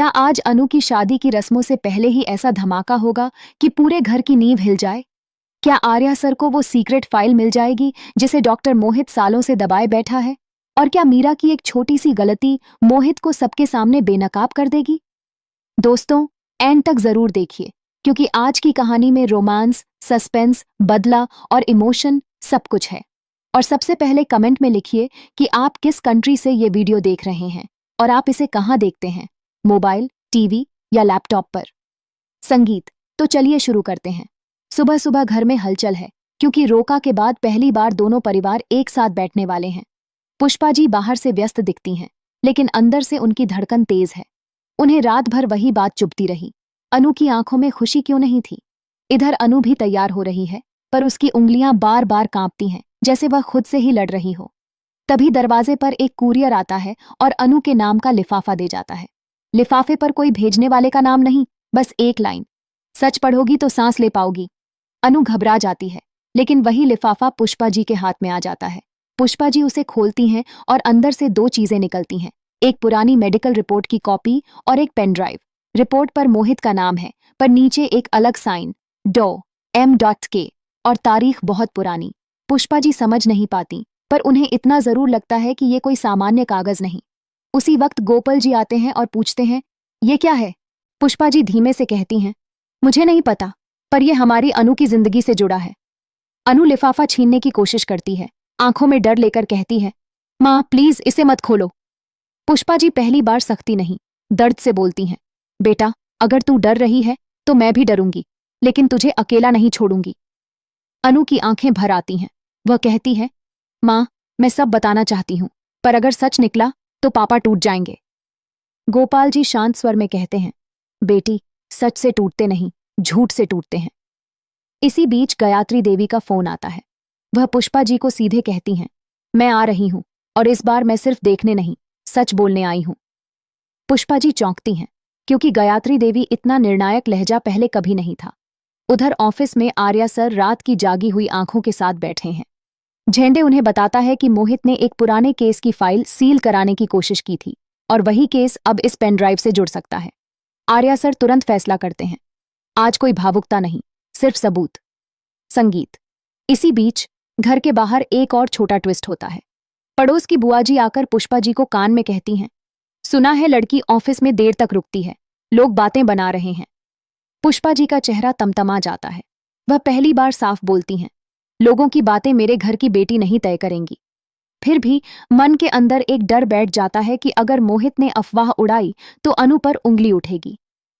क्या आज अनु की शादी की रस्मों से पहले ही ऐसा धमाका होगा कि पूरे घर की नींव हिल जाए? क्या आर्या सर को वो सीक्रेट फाइल मिल जाएगी जिसे डॉक्टर मोहित सालों से दबाए बैठा है? और क्या मीरा की एक छोटी सी गलती मोहित को सबके सामने बेनकाब कर देगी? दोस्तों, एंड तक जरूर देखिए, क्योंकि आज की कहानी में रोमांस, सस्पेंस, बदला और इमोशन सब कुछ है। और सबसे पहले कमेंट में लिखिए कि आप किस कंट्री से ये वीडियो देख रहे हैं और आप इसे कहाँ देखते हैं, मोबाइल, टीवी या लैपटॉप पर। संगीत, तो चलिए शुरू करते हैं। सुबह सुबह घर में हलचल है, क्योंकि रोका के बाद पहली बार दोनों परिवार एक साथ बैठने वाले हैं। पुष्पा जी बाहर से व्यस्त दिखती हैं, लेकिन अंदर से उनकी धड़कन तेज है। उन्हें रात भर वही बात चुभती रही, अनु की आंखों में खुशी क्यों नहीं थी। इधर अनु भी तैयार हो रही है, पर उसकी उंगलियां बार बार कांपती हैं, जैसे वह खुद से ही लड़ रही हो। तभी दरवाजे पर एक कुरियर आता है और अनु के नाम का लिफाफा दे जाता है। लिफाफे पर कोई भेजने वाले का नाम नहीं, बस एक लाइन, सच पढ़ोगी तो सांस ले पाओगी। अनु घबरा जाती है, लेकिन वही लिफाफा पुष्पा जी के हाथ में आ जाता है। पुष्पा जी उसे खोलती हैं और अंदर से दो चीजें निकलती हैं, एक पुरानी मेडिकल रिपोर्ट की कॉपी और एक पेन ड्राइव। रिपोर्ट पर मोहित का नाम है, पर नीचे एक अलग साइन, डॉ.M.K, और तारीख बहुत पुरानी। पुष्पा जी समझ नहीं पाती, पर उन्हें इतना जरूर लगता है कि ये कोई सामान्य कागज नहीं। उसी वक्त गोपाल जी आते हैं और पूछते हैं, ये क्या है? पुष्पा जी धीमे से कहती हैं, मुझे नहीं पता, पर यह हमारी अनु की जिंदगी से जुड़ा है। अनु लिफाफा छीनने की कोशिश करती है, आंखों में डर लेकर कहती है, माँ प्लीज इसे मत खोलो। पुष्पा जी पहली बार सख्ती नहीं, दर्द से बोलती हैं, बेटा अगर तू डर रही है तो मैं भी डरूंगी, लेकिन तुझे अकेला नहीं छोड़ूंगी। अनु की आंखें भर आती हैं, वह कहती है, माँ मैं सब बताना चाहती हूं, पर अगर सच निकला तो पापा टूट जाएंगे। गोपाल जी शांत स्वर में कहते हैं, बेटी सच से टूटते नहीं, झूठ से टूटते हैं। इसी बीच गायत्री देवी का फोन आता है। वह पुष्पा जी को सीधे कहती हैं, मैं आ रही हूं, और इस बार मैं सिर्फ देखने नहीं, सच बोलने आई हूं। पुष्पा जी चौंकती हैं, क्योंकि गायत्री देवी इतना निर्णायक लहजा पहले कभी नहीं था। उधर ऑफिस में आर्या सर रात की जागी हुई आंखों के साथ बैठे हैं। झेंडे उन्हें बताता है कि मोहित ने एक पुराने केस की फाइल सील कराने की कोशिश की थी, और वही केस अब इस पेन ड्राइव से जुड़ सकता है। आर्या सर तुरंत फैसला करते हैं, आज कोई भावुकता नहीं, सिर्फ सबूत। संगीत, इसी बीच घर के बाहर एक और छोटा ट्विस्ट होता है। पड़ोस की बुआ जी आकर पुष्पा जी को कान में कहती हैं, सुना है लड़की ऑफिस में देर तक रुकती है, लोग बातें बना रहे हैं। पुष्पा जी का चेहरा तमतमा जाता है। वह पहली बार साफ बोलती हैं, लोगों की बातें मेरे घर की बेटी नहीं तय करेंगी। फिर भी मन के अंदर एक डर बैठ जाता है कि अगर मोहित ने अफवाह उड़ाई तो अनु पर उंगली उठेगी।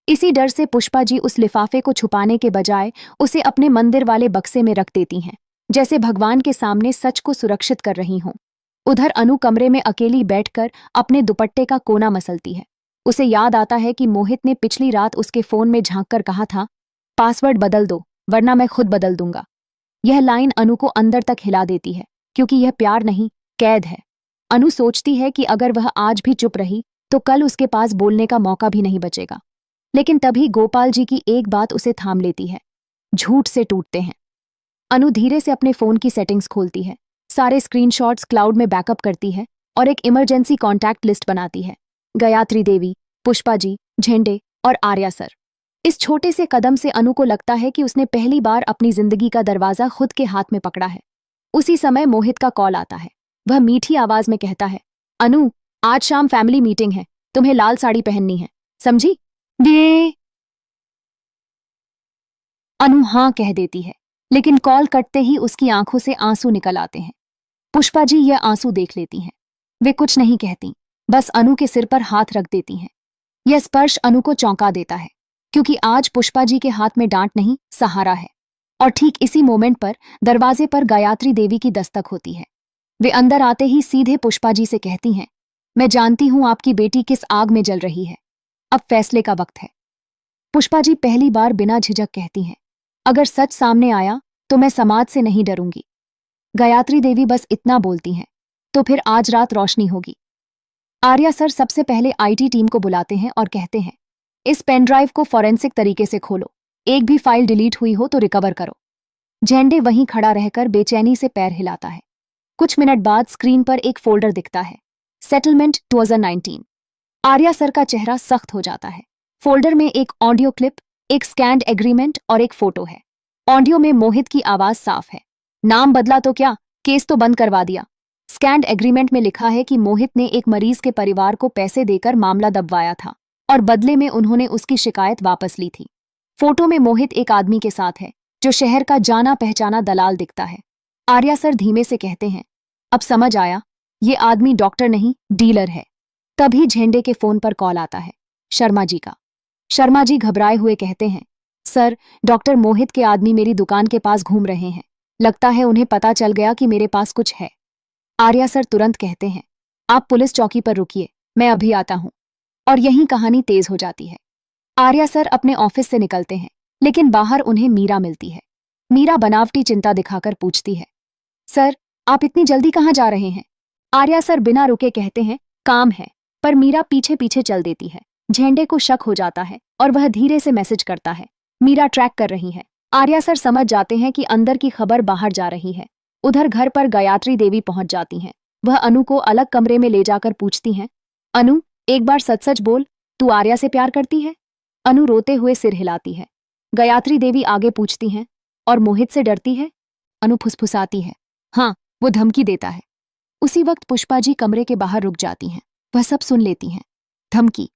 इसी डर से पुष्पा जी उस लिफाफे को छुपाने के बजाय उसे अपने मंदिर वाले बक्से में रख देती हैं, जैसे भगवान के सामने सच को सुरक्षित कर रही हों। उधर अनु कमरे में अकेली बैठकर अपने दुपट्टे का कोना मसलती है। उसे याद आता है कि मोहित ने पिछली रात उसके फोन में झांककर कहा था, पासवर्ड बदल दो वरना मैं खुद बदल दूंगा। यह लाइन अनु को अंदर तक हिला देती है, क्योंकि यह प्यार नहीं, कैद है। अनु सोचती है कि अगर वह आज भी चुप रही तो कल उसके पास बोलने का मौका भी नहीं बचेगा। लेकिन तभी गोपाल जी की एक बात उसे थाम लेती है, झूठ से टूटते हैं। अनु धीरे से अपने फोन की सेटिंग्स खोलती है, सारे स्क्रीनशॉट्स क्लाउड में बैकअप करती है और एक इमरजेंसी कॉन्टैक्ट लिस्ट बनाती है। गायत्री देवी, पुष्पा जी, झेंडे और आर्या सर। इस छोटे से कदम से अनु को लगता है कि उसने पहली बार अपनी जिंदगी का दरवाजा खुद के हाथ में पकड़ा है। उसी समय मोहित का कॉल आता है। वह मीठी आवाज में कहता है, अनु आज शाम फैमिली मीटिंग है, तुम्हें लाल साड़ी पहननी है, समझी? ये अनु हाँ कह देती है, लेकिन कॉल कटते ही उसकी आंखों से आंसू निकल आते हैं। पुष्पा जी यह आंसू देख लेती हैं। वे कुछ नहीं कहती, बस अनु के सिर पर हाथ रख देती हैं। यह स्पर्श अनु को चौंका देता है, क्योंकि आज पुष्पा जी के हाथ में डांट नहीं, सहारा है। और ठीक इसी मोमेंट पर दरवाजे पर गायत्री देवी की दस्तक होती है। वे अंदर आते ही सीधे पुष्पा जी से कहती हैं, मैं जानती हूं आपकी बेटी किस आग में जल रही है, अब फैसले का वक्त है। पुष्पा जी पहली बार बिना झिझक कहती हैं, अगर सच सामने आया तो मैं समाज से नहीं डरूंगी। गायत्री देवी बस इतना बोलती हैं, तो फिर आज रात रोशनी होगी। आर्या सर सबसे पहले आईटी टीम को बुलाते हैं और कहते हैं, इस पेन ड्राइव को फॉरेंसिक तरीके से खोलो, एक भी फाइल डिलीट हुई हो तो रिकवर करो। झेंडे वहीं खड़ा रहकर बेचैनी से पैर हिलाता है। कुछ मिनट बाद स्क्रीन पर एक फोल्डर दिखता है, सेटलमेंट 2019। आर्या सर का चेहरा सख्त हो जाता है। फोल्डर में एक ऑडियो क्लिप, एक स्कैन्ड एग्रीमेंट और एक फोटो है। ऑडियो में मोहित की आवाज साफ है। नाम बदला तो क्या, केस तो बंद करवा दिया। स्कैन्ड एग्रीमेंट में लिखा है कि मोहित ने एक मरीज के परिवार को पैसे देकर मामला दबवाया था और बदले में उन्होंने उसकी शिकायत वापस ली थी। फोटो में मोहित एक आदमी के साथ है जो शहर का जाना पहचाना दलाल दिखता है। आर्या सर धीमे से कहते हैं, अब समझ आया, ये आदमी डॉक्टर नहीं डीलर है। तभी झेंडे के फोन पर कॉल आता है, शर्मा जी का। शर्मा जी घबराए हुए कहते हैं, सर, डॉक्टर मोहित के आदमी मेरी दुकान के पास घूम रहे हैं। लगता है उन्हें पता चल गया कि मेरे पास कुछ है। आर्या सर तुरंत कहते हैं, आप पुलिस चौकी पर रुकिए, मैं अभी आता हूं। और यहीं कहानी तेज हो जाती है। आर्या सर अपने ऑफिस से निकलते हैं, लेकिन बाहर उन्हें मीरा मिलती है। मीरा बनावटी चिंता दिखाकर पूछती है, सर, आप इतनी जल्दी कहाँ जा रहे हैं? आर्या सर बिना रुके कहते हैं, काम है। पर मीरा पीछे पीछे चल देती है। झेंडे को शक हो जाता है और वह धीरे से मैसेज करता है। मीरा ट्रैक कर रही है। आर्या सर समझ जाते हैं कि अंदर की खबर बाहर जा रही है। उधर घर पर गायत्री देवी पहुंच जाती हैं। वह अनु को अलग कमरे में ले जाकर पूछती हैं, अनु, एक बार सच सच बोल, तू आर्या से प्यार करती है? अनु रोते हुए सिर हिलाती है। गायत्री देवी आगे पूछती हैं, और मोहित से डरती है? अनु फुसफुसाती है, हाँ, वो धमकी देता है। उसी वक्त पुष्पा जी कमरे के बाहर रुक जाती हैं। वह सब सुन लेती हैं। धमकी।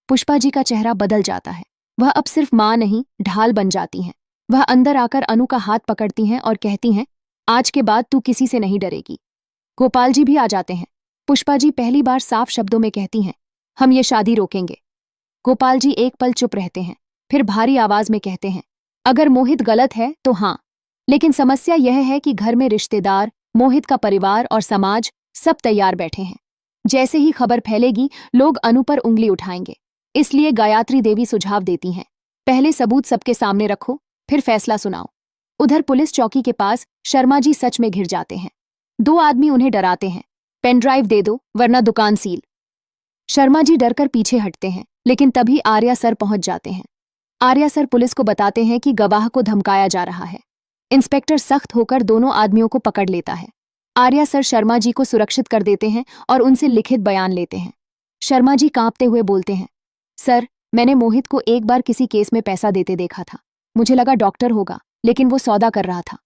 पुष्पा जी का चेहरा बदल जाता है। वह अब सिर्फ मां नहीं, ढाल बन जाती हैं। वह अंदर आकर अनु का हाथ पकड़ती हैं और कहती हैं, आज के बाद तू किसी से नहीं डरेगी। गोपाल जी भी आ जाते हैं। पुष्पा जी पहली बार साफ शब्दों में कहती हैं, हम ये शादी रोकेंगे। गोपाल जी एक पल चुप रहते हैं, फिर भारी आवाज में कहते हैं, अगर मोहित गलत है तो हाँ, लेकिन समस्या यह है कि घर में रिश्तेदार, मोहित का परिवार और समाज सब तैयार बैठे हैं। जैसे ही खबर फैलेगी, लोग अनु पर उंगली उठाएंगे। इसलिए गायत्री देवी सुझाव देती हैं, पहले सबूत सबके सामने रखो, फिर फैसला सुनाओ। उधर पुलिस चौकी के पास शर्मा जी सच में घिर जाते हैं। दो आदमी उन्हें डराते हैं, पेन ड्राइव दे दो वरना दुकान सील। शर्मा जी डरकर पीछे हटते हैं, लेकिन तभी आर्या सर पहुंच जाते हैं। आर्या सर पुलिस को बताते हैं कि गवाह को धमकाया जा रहा है। इंस्पेक्टर सख्त होकर दोनों आदमियों को पकड़ लेता है। आर्या सर शर्मा जी को सुरक्षित कर देते हैं और उनसे लिखित बयान लेते हैं। शर्मा जी कांपते हुए बोलते हैं, सर, मैंने मोहित को एक बार किसी केस में पैसा देते देखा था। मुझे लगा डॉक्टर होगा, लेकिन वो सौदा कर रहा था।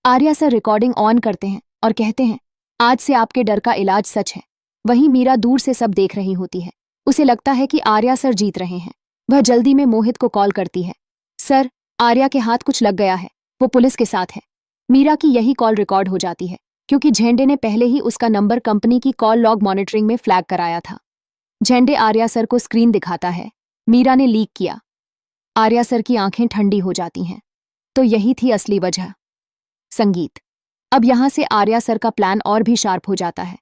आर्या सर रिकॉर्डिंग ऑन करते हैं और कहते हैं, आज से आपके डर का इलाज सच है। वहीं मीरा दूर से सब देख रही होती है। उसे लगता है कि आर्या सर जीत रहे हैं। वह जल्दी में मोहित को कॉल करती है, सर, आर्या के हाथ कुछ लग गया है, वो पुलिस के साथ है। मीरा की यही कॉल रिकॉर्ड हो जाती है, क्योंकि झेंडे ने पहले ही उसका नंबर कंपनी की कॉल लॉग मॉनिटरिंग में फ्लैग कराया था। झेंडे आर्या सर को स्क्रीन दिखाता है, मीरा ने लीक किया। आर्या सर की आंखें ठंडी हो जाती हैं। तो यही थी असली वजह, संगीत। अब यहां से आर्या सर का प्लान और भी शार्प हो जाता है।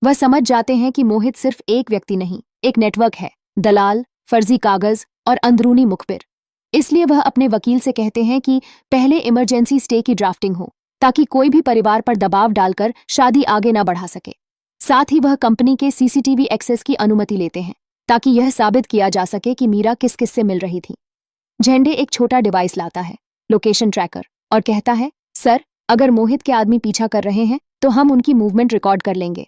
वह समझ जाते हैं कि मोहित सिर्फ एक व्यक्ति नहीं, एक नेटवर्क है, दलाल, फर्जी कागज और अंदरूनी मुखबिर। इसलिए वह अपने वकील से कहते हैं कि पहले इमरजेंसी स्टे की ड्राफ्टिंग हो, ताकि कोई भी परिवार पर दबाव डालकर शादी आगे न बढ़ा सके। साथ ही वह कंपनी के सीसीटीवी एक्सेस की अनुमति लेते हैं, ताकि यह साबित किया जा सके कि मीरा किस किस से मिल रही थी। झेंडे एक छोटा डिवाइस लाता है, लोकेशन ट्रैकर, और कहता है, सर, अगर मोहित के आदमी पीछा कर रहे हैं तो हम उनकी मूवमेंट रिकॉर्ड कर लेंगे।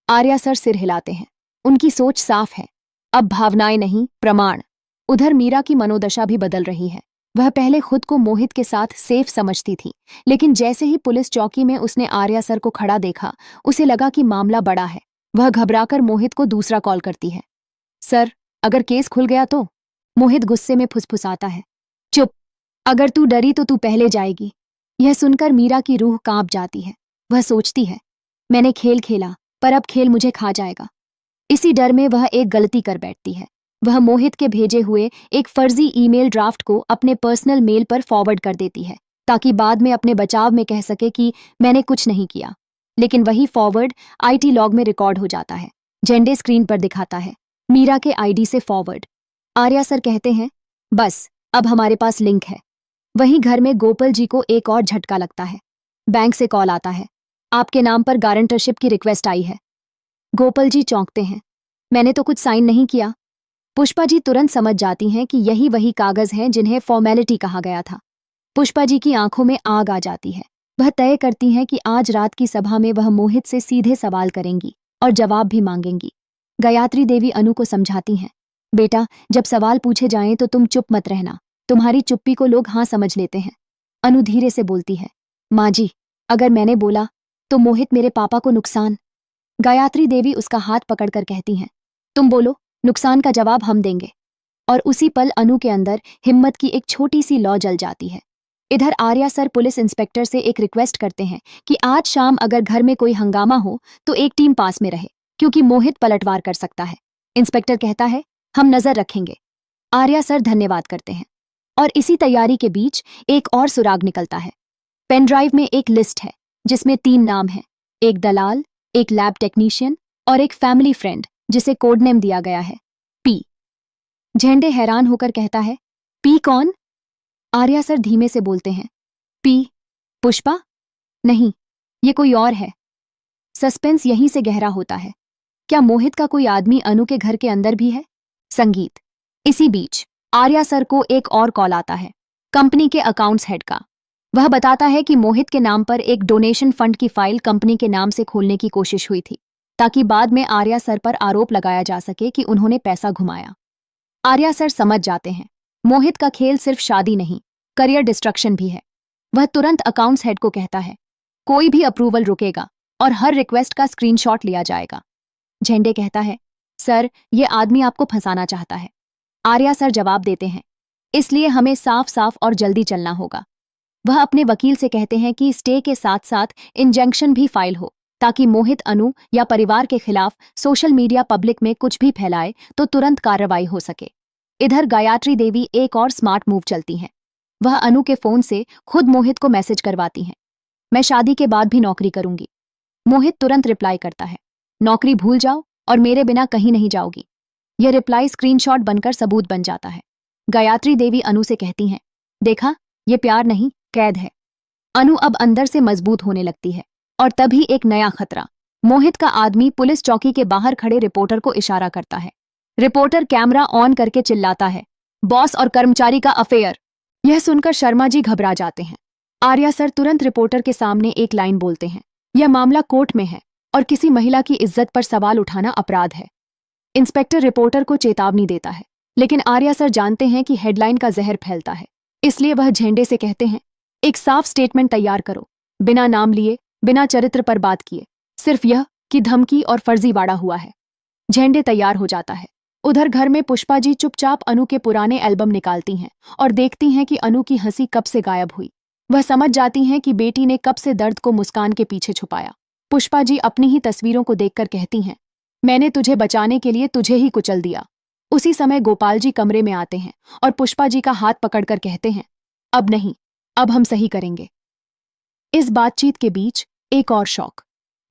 आर्या सर सिर हिलाते हैं। उनकी सोच साफ है, अब भावनाएं नहीं, प्रमाण। उधर मीरा की मनोदशा भी बदल रही है। वह पहले खुद को मोहित के साथ सेफ समझती थी, लेकिन जैसे ही पुलिस चौकी में उसने आर्या सर को खड़ा देखा, उसे लगा कि मामला बड़ा है। वह घबराकर मोहित को दूसरा कॉल करती है। सर, अगर केस खुल गया तो? मोहित गुस्से में फुसफुसाता है, चुप, अगर तू डरी तो तू पहले जाएगी। यह सुनकर मीरा की रूह कांप जाती है। वह सोचती है, मैंने खेल खेला, पर अब खेल मुझे खा जाएगा। इसी डर में वह एक गलती कर बैठती है। वह मोहित के भेजे हुए एक फर्जी ईमेल ड्राफ्ट को अपने पर्सनल मेल पर फॉरवर्ड कर देती है, ताकि बाद में अपने बचाव में कह सके कि मैंने कुछ नहीं किया। लेकिन वही फॉरवर्ड आईटी लॉग में रिकॉर्ड हो जाता है। झेंडे स्क्रीन पर दिखाता है, मीरा के आईडी से फॉरवर्ड। आर्या सर कहते हैं, बस अब हमारे पास लिंक है। वहीं घर में गोपाल जी को एक और झटका लगता है। बैंक से कॉल आता है, आपके नाम पर गारंटरशिप की रिक्वेस्ट आई है। गोपाल जी चौंकते हैं, मैंने तो कुछ साइन नहीं किया। पुष्पा जी तुरंत समझ जाती हैं कि यही वही कागज हैं जिन्हें फॉर्मेलिटी कहा गया था। पुष्पा जी की आंखों में आग आ जाती है। वह तय करती हैं कि आज रात की सभा में वह मोहित से सीधे सवाल करेंगी और जवाब भी मांगेंगी। गायत्री देवी अनु को समझाती हैं, बेटा जब सवाल पूछे जाएं तो तुम चुप मत रहना, तुम्हारी चुप्पी को लोग हाँ समझ लेते हैं। अनु धीरे से बोलती है, माँ जी अगर मैंने बोला तो मोहित मेरे पापा को नुकसान। गायत्री देवी उसका हाथ पकड़कर कहती हैं, तुम बोलो, नुकसान का जवाब हम देंगे। और उसी पल अनु के अंदर हिम्मत की एक छोटी सी लौ जल जाती है। इधर आर्या सर पुलिस इंस्पेक्टर से एक रिक्वेस्ट करते हैं कि आज शाम अगर घर में कोई हंगामा हो तो एक टीम पास में रहे, क्योंकि मोहित पलटवार कर सकता है। इंस्पेक्टर कहता है, हम नजर रखेंगे। आर्या सर धन्यवाद करते हैं। और इसी तैयारी के बीच एक और सुराग निकलता है। पेन ड्राइव में एक लिस्ट है जिसमें 3 नाम हैं, एक दलाल, एक लैब टेक्नीशियन और एक फैमिली फ्रेंड जिसे कोड नेम दिया गया है पी। झेंडे हैरान होकर कहता है, पी कौन? आर्या सर धीमे से बोलते हैं, पी पुष्पा? नहीं, ये कोई और है। सस्पेंस यहीं से गहरा होता है। क्या मोहित का कोई आदमी अनु के घर के अंदर भी है? संगीत। इसी बीच आर्या सर को एक और कॉल आता है, कंपनी के अकाउंट्स हेड का। वह बताता है कि मोहित के नाम पर एक डोनेशन फंड की फाइल कंपनी के नाम से खोलने की कोशिश हुई थी, ताकि बाद में आर्या सर पर आरोप लगाया जा सके कि उन्होंने पैसा घुमाया। आर्या सर समझ जाते हैं, मोहित का खेल सिर्फ शादी नहीं, करियर डिस्ट्रक्शन भी है। वह तुरंत अकाउंट्स हेड को कहता है, कोई भी अप्रूवल रुकेगा और हर रिक्वेस्ट का स्क्रीनशॉट लिया जाएगा। झेंडे कहता है, सर ये आदमी आपको फंसाना चाहता है। आर्या सर जवाब देते हैं, इसलिए हमें साफ साफ और जल्दी चलना होगा। वह अपने वकील से कहते हैं कि स्टे के साथ साथ इंजंक्शन भी फाइल हो, ताकि मोहित अनु या परिवार के खिलाफ सोशल मीडिया पब्लिक में कुछ भी फैलाए तो तुरंत कार्रवाई हो सके। इधर गायत्री देवी एक और स्मार्ट मूव चलती हैं। वह अनु के फोन से खुद मोहित को मैसेज करवाती हैं, मैं शादी के बाद भी नौकरी करूंगी। मोहित तुरंत रिप्लाई करता है, नौकरी भूल जाओ और मेरे बिना कहीं नहीं जाओगी। यह रिप्लाई स्क्रीनशॉट बनकर सबूत बन जाता है। गायत्री देवी अनु से कहती हैं, देखा, ये प्यार नहीं कैद है। अनु अब अंदर से मजबूत होने लगती है। और तभी एक नया खतरा। मोहित का आदमी पुलिस चौकी के बाहर खड़े रिपोर्टर को इशारा करता है। रिपोर्टर कैमरा ऑन करके चिल्लाता है, बॉस और कर्मचारी का अफेयर। यह सुनकर शर्मा जी घबरा जाते हैं। आर्या सर तुरंत रिपोर्टर के सामने एक लाइन बोलते हैं, यह मामला कोर्ट में है और किसी महिला की इज्जत पर सवाल उठाना अपराध है। इंस्पेक्टर रिपोर्टर को चेतावनी देता है, लेकिन आर्या सर जानते हैं कि हेडलाइन का जहर फैलता है, इसलिए वह झेंडे से कहते हैं, एक साफ स्टेटमेंट तैयार करो, बिना नाम लिए, बिना चरित्र पर बात किए, सिर्फ यह कि धमकी और फर्जीवाड़ा हुआ है। झेंडे तैयार हो जाता है। उधर घर में पुष्पा जी चुपचाप अनु के पुराने एल्बम निकालती हैं और देखती हैं कि अनु की हंसी कब से गायब हुई। वह समझ जाती हैं कि बेटी ने कब से दर्द को मुस्कान के पीछे छुपाया। पुष्पा जी अपनी ही तस्वीरों को देखकर कहती हैं, मैंने तुझे बचाने के लिए तुझे ही कुचल दिया। उसी समय गोपाल जी कमरे में आते हैं और पुष्पा जी का हाथ पकड़कर कहते हैं, अब नहीं, अब हम सही करेंगे। इस बातचीत के बीच एक और शौक।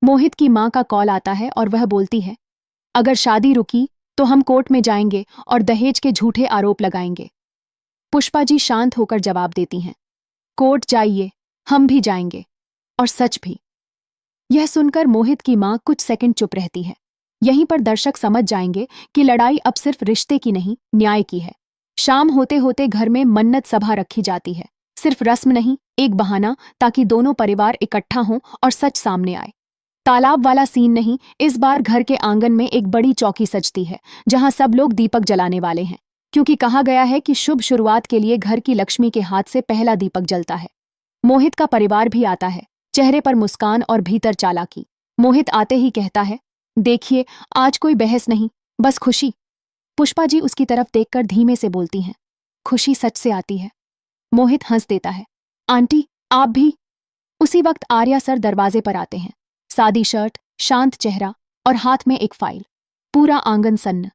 मोहित की मां का कॉल आता है और वह बोलती है, अगर शादी रुकी तो हम कोर्ट में जाएंगे और दहेज के झूठे आरोप लगाएंगे। पुष्पा जी शांत होकर जवाब देती हैं, कोर्ट जाइए, हम भी जाएंगे। और सच भी। यह सुनकर मोहित की मां कुछ सेकंड चुप रहती है। यहीं पर दर्शक समझ जाएंगे कि लड़ाई अब सिर्फ रिश्ते की नहीं, न्याय की है। शाम होते होते घर में मन्नत सभा रखी जाती है। सिर्फ रस्म नहीं, एक बहाना, ताकि दोनों परिवार इकट्ठा हों और सच सामने आए। तालाब वाला सीन नहीं, इस बार घर के आंगन में एक बड़ी चौकी सजती है, जहां सब लोग दीपक जलाने वाले हैं, क्योंकि कहा गया है कि शुभ शुरुआत के लिए घर की लक्ष्मी के हाथ से पहला दीपक जलता है। मोहित का परिवार भी आता है, चेहरे पर मुस्कान और भीतर चालाकी। मोहित आते ही कहता है, देखिए, आज कोई बहस नहीं, बस खुशी। पुष्पा जी उसकी तरफ देखकर धीमे से बोलती हैं, खुशी सच से आती है। मोहित हंस देता है, आंटी आप भी। उसी वक्त आर्या सर दरवाजे पर आते हैं, सादी शर्ट, शांत चेहरा और हाथ में एक फाइल। पूरा आंगन सन्न।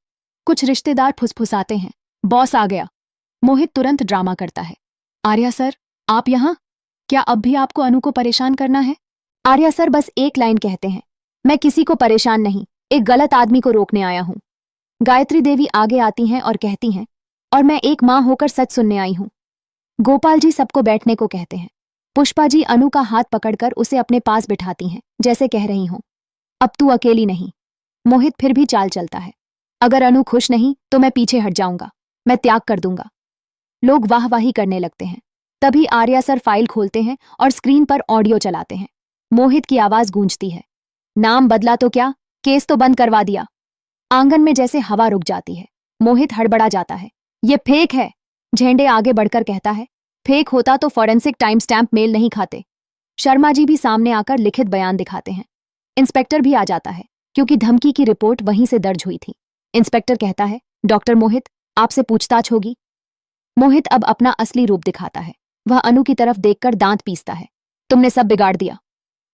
कुछ रिश्तेदार फुसफुसाते हैं, बॉस आ गया। मोहित तुरंत ड्रामा करता है, आर्या सर आप यहां? क्या अब भी आपको अनु को परेशान करना है? आर्या सर बस एक लाइन कहते हैं, मैं किसी को परेशान नहीं, एक गलत आदमी को रोकने आया हूं। गायत्री देवी आगे आती हैं और कहती हैं, और मैं एक मां होकर सच सुनने आई हूं। गोपाल जी सबको बैठने को कहते हैं। पुष्पा जी अनु का हाथ पकड़कर उसे अपने पास बिठाती हैं, जैसे कह रही हों, अब तू अकेली नहीं। मोहित फिर भी चाल चलता है, अगर अनु खुश नहीं तो मैं पीछे हट जाऊंगा, मैं त्याग कर दूंगा। लोग वाहवाही करने लगते हैं। तभी आर्या सर फाइल खोलते हैं और स्क्रीन पर ऑडियो चलाते हैं। मोहित की आवाज गूंजती है, नाम बदला तो क्या, केस तो बंद करवा दिया। आंगन में जैसे हवा रुक जाती है। मोहित हड़बड़ा जाता है। ये फेक है। झेंडे आगे बढ़कर कहता है, फेक होता तो फॉरेंसिक टाइम स्टैम्प मेल नहीं खाते। शर्मा जी भी सामने आकर लिखित बयान दिखाते हैं। इंस्पेक्टर भी आ जाता है क्योंकि धमकी की रिपोर्ट वहीं से दर्ज हुई थी। इंस्पेक्टर कहता है, डॉक्टर मोहित, आपसे पूछताछ होगी। मोहित अब अपना असली रूप दिखाता है। वह अनु की तरफ देखकर दांत पीसता है। तुमने सब बिगाड़ दिया।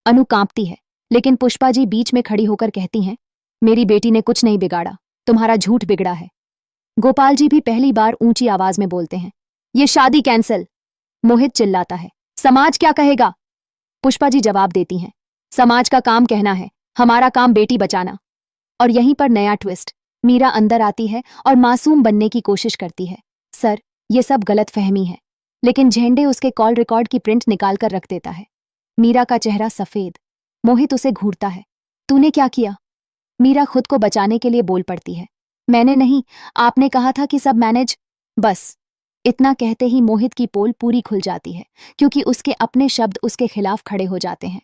अनु कांपती है, लेकिन पुष्पा जी बीच में खड़ी होकर कहती हैं, मेरी बेटी ने कुछ नहीं बिगाड़ा, तुम्हारा झूठ बिगड़ा है। गोपाल जी भी पहली बार ऊंची आवाज में बोलते हैं, ये शादी कैंसिल। मोहित चिल्लाता है, समाज क्या कहेगा? पुष्पा जी जवाब देती हैं, समाज का काम कहना है, हमारा काम बेटी बचाना। और यहीं पर नया ट्विस्ट। मीरा अंदर आती है और मासूम बनने की कोशिश करती है। सर, ये सब गलत फहमी है। लेकिन झेंडे उसके कॉल रिकॉर्ड की प्रिंट निकालकर रख देता है। मीरा का चेहरा सफेद। मोहित उसे घूरता है। तूने क्या किया? मीरा खुद को बचाने के लिए बोल पड़ती है, मैंने नहीं, आपने कहा था कि सब मैनेज। बस इतना कहते ही मोहित की पोल पूरी खुल जाती है, क्योंकि उसके अपने शब्द उसके खिलाफ खड़े हो जाते हैं।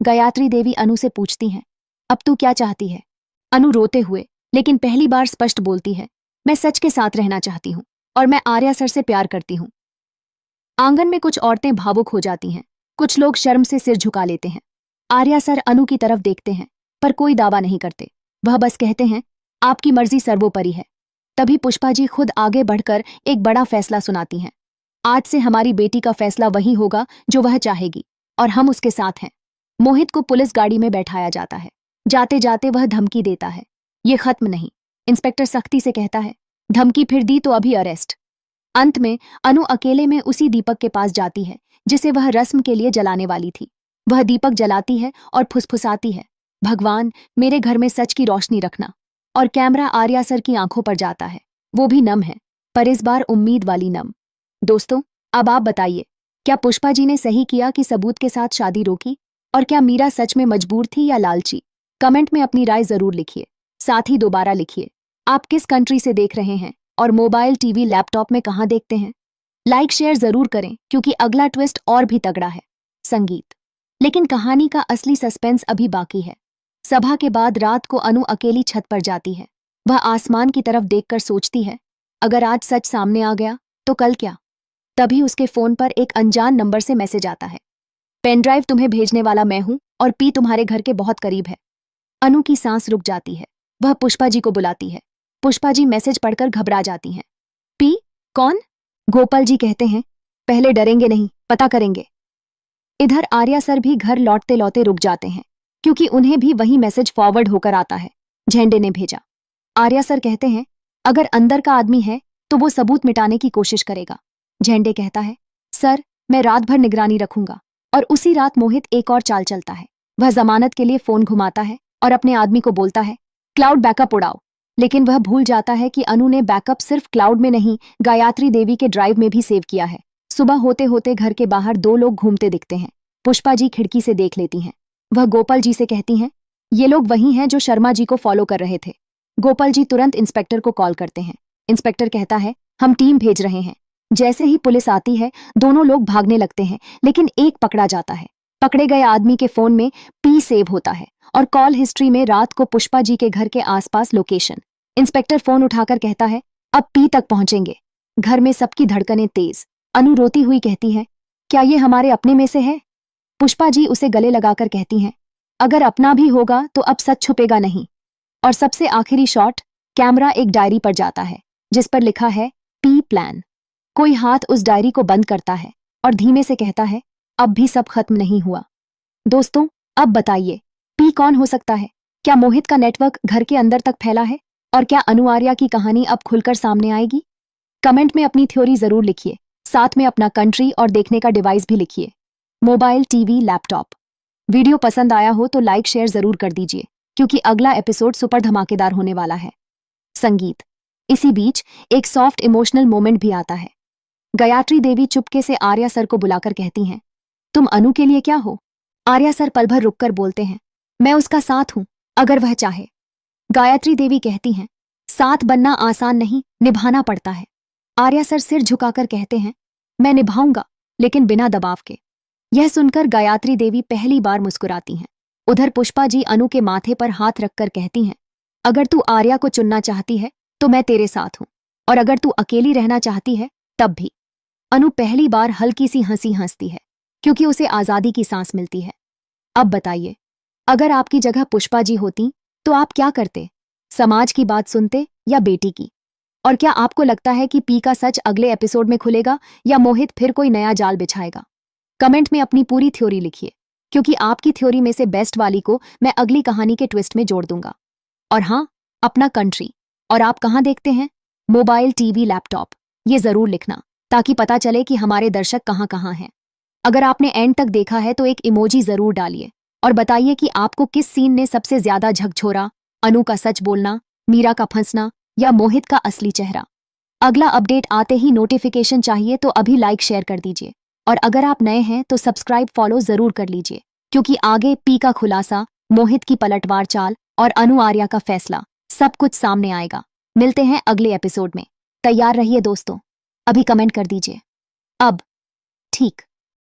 गायत्री देवी अनु से पूछती हैं, अब तू क्या चाहती है? अनु रोते हुए लेकिन पहली बार स्पष्ट बोलती है, मैं सच के साथ रहना चाहती हूँ और मैं आर्या सर से प्यार करती हूँ। आंगन में कुछ औरतें भावुक हो जाती हैं, कुछ लोग शर्म से सिर झुका लेते हैं। आर्या सर अनु की तरफ देखते हैं, पर कोई दावा नहीं करते। वह बस कहते हैं, आपकी मर्जी सर्वोपरि है। तभी पुष्पा जी खुद आगे बढ़कर एक बड़ा फैसला सुनाती हैं। आज से हमारी बेटी का फैसला वही होगा जो वह चाहेगी, और हम उसके साथ हैं। मोहित को पुलिस गाड़ी में बैठाया जाता है। जाते जाते वह धमकी देता है, ये खत्म नहीं। इंस्पेक्टर सख्ती से कहता है, धमकी फिर दी तो अभी अरेस्ट। अंत में अनु अकेले में उसी दीपक के पास जाती है जिसे वह रस्म के लिए जलाने वाली थी। वह दीपक जलाती है और फुसफुसाती है, भगवान, मेरे घर में सच की रोशनी रखना। और कैमरा आर्या सर की आंखों पर जाता है। वो भी नम है, पर इस बार उम्मीद वाली नम। दोस्तों, अब आप बताइए, क्या पुष्पा जी ने सही किया कि सबूत के साथ शादी रोकी? और क्या मीरा सच में मजबूर थी या लालची? कमेंट में अपनी राय जरूर लिखिए। साथ ही दोबारा लिखिए, आप किस कंट्री से देख रहे हैं और मोबाइल, टीवी, लैपटॉप में कहाँ देखते हैं? लाइक शेयर जरूर करें, क्योंकि अगला ट्विस्ट और भी तगड़ा है। संगीत। लेकिन कहानी का असली सस्पेंस अभी बाकी है। सभा के बाद रात को अनु अकेली छत पर जाती है। वह आसमान की तरफ देखकर सोचती है, अगर आज सच सामने आ गया तो कल क्या? तभी उसके फोन पर एक अनजान नंबर से मैसेज आता है, पेनड्राइव तुम्हें भेजने वाला मैं हूं और पी तुम्हारे घर के बहुत करीब है। अनु की सांस रुक जाती है। वह पुष्पा जी को बुलाती है। पुष्पा जी मैसेज पढ़कर घबरा जाती हैं। पी? कौन? गोपाल जी कहते हैं, पहले डरेंगे नहीं, पता करेंगे। इधर आर्या सर भी घर लौटते लौटे रुक जाते हैं, क्योंकि उन्हें भी वही मैसेज फॉरवर्ड होकर आता है, झेंडे ने भेजा। आर्या सर कहते हैं, अगर अंदर का आदमी है तो वो सबूत मिटाने की कोशिश करेगा। झेंडे कहता है, सर, मैं रात भर निगरानी रखूंगा। और उसी रात मोहित एक और चाल चलता है। वह जमानत के लिए फोन घुमाता है और अपने आदमी को बोलता है, क्लाउड बैकअप उड़ाओ। लेकिन वह भूल जाता है कि अनु ने बैकअप सिर्फ क्लाउड में नहीं, गायत्री देवी के ड्राइव में भी सेव किया है। सुबह होते होते घर के बाहर दो लोग घूमते दिखते हैं। पुष्पा जी खिड़की से देख लेती हैं। वह गोपाल जी से कहती हैं, ये लोग वही हैं जो शर्मा जी को फॉलो कर रहे थे। गोपाल जी तुरंत इंस्पेक्टर को कॉल करते हैं। इंस्पेक्टर कहता है, हम टीम भेज रहे हैं। जैसे ही पुलिस आती है, दोनों लोग भागने लगते हैं, लेकिन एक पकड़ा जाता है। पकड़े गए आदमी के फोन में पी सेव होता है और कॉल हिस्ट्री में रात को पुष्पा जी के घर के आसपास लोकेशन। इंस्पेक्टर फोन उठाकर कहता है, अब पी तक पहुंचेंगे। घर में सबकी धड़कनें तेज। अनु रोती हुई कहती है, क्या ये हमारे अपने में से है? पुष्पा जी उसे गले लगाकर कहती हैं, अगर अपना भी होगा तो अब सच छुपेगा नहीं। और सबसे आखिरी शॉट, कैमरा एक डायरी पर जाता है जिस पर लिखा है पी प्लान। कोई हाथ उस डायरी को बंद करता है और धीमे से कहता है, अब भी सब खत्म नहीं हुआ। दोस्तों, अब बताइए, पी कौन हो सकता है? क्या मोहित का नेटवर्क घर के अंदर तक फैला है? और क्या अनु आर्या की कहानी अब खुलकर सामने आएगी? कमेंट में अपनी थ्योरी जरूर लिखिए। साथ में अपना कंट्री और देखने का डिवाइस भी लिखिए, मोबाइल, टीवी, लैपटॉप। वीडियो पसंद आया हो तो लाइक शेयर जरूर कर दीजिए, क्योंकि अगला एपिसोड सुपर धमाकेदार होने वाला है। संगीत। इसी बीच एक सॉफ्ट इमोशनल मोमेंट भी आता है। गायत्री देवी चुपके से आर्या सर को बुलाकर कहती हैं, तुम अनु के लिए क्या हो? आर्या सर पल भर रुककर बोलते हैं, मैं उसका साथ हूं, अगर वह चाहे। गायत्री देवी कहती हैं, साथ बनना आसान नहीं, निभाना पड़ता है। आर्या सर सिर झुकाकर कहते हैं, मैं निभाऊंगा, लेकिन बिना दबाव के। यह सुनकर गायत्री देवी पहली बार मुस्कुराती हैं। उधर पुष्पा जी अनु के माथे पर हाथ रखकर कहती हैं, अगर तू आर्या को चुनना चाहती है तो मैं तेरे साथ हूं, और अगर तू अकेली रहना चाहती है तब भी। अनु पहली बार हल्की सी हंसी हंसती है क्योंकि उसे आजादी की सांस मिलती है। अब बताइए, अगर आपकी जगह पुष्पा जी होती तो आप क्या करते? समाज की बात सुनते या बेटी की? और क्या आपको लगता है कि पी का सच अगले एपिसोड में खुलेगा या मोहित फिर कोई नया जाल बिछाएगा? कमेंट में अपनी पूरी थ्योरी लिखिए, क्योंकि आपकी थ्योरी में से बेस्ट वाली को मैं अगली कहानी के ट्विस्ट में जोड़ दूंगा। और हाँ, अपना कंट्री और आप कहाँ देखते हैं, मोबाइल, टीवी, लैपटॉप, ये जरूर लिखना ताकि पता चले कि हमारे दर्शक कहाँ कहाँ हैं। अगर आपने एंड तक देखा है तो एक इमोजी जरूर डालिए और बताइए कि आपको किस सीन ने सबसे ज्यादा झकझोरा, अनु का सच बोलना, मीरा का फंसना या मोहित का असली चेहरा। अगला अपडेट आते ही नोटिफिकेशन चाहिए तो अभी लाइक शेयर कर दीजिए, और अगर आप नए हैं तो सब्सक्राइब फॉलो जरूर कर लीजिए, क्योंकि आगे पी का खुलासा, मोहित की पलटवार चाल और अनु आर्या का फैसला सब कुछ सामने आएगा। मिलते हैं अगले एपिसोड में। तैयार रहिए दोस्तों, अभी कमेंट कर दीजिए। अब ठीक।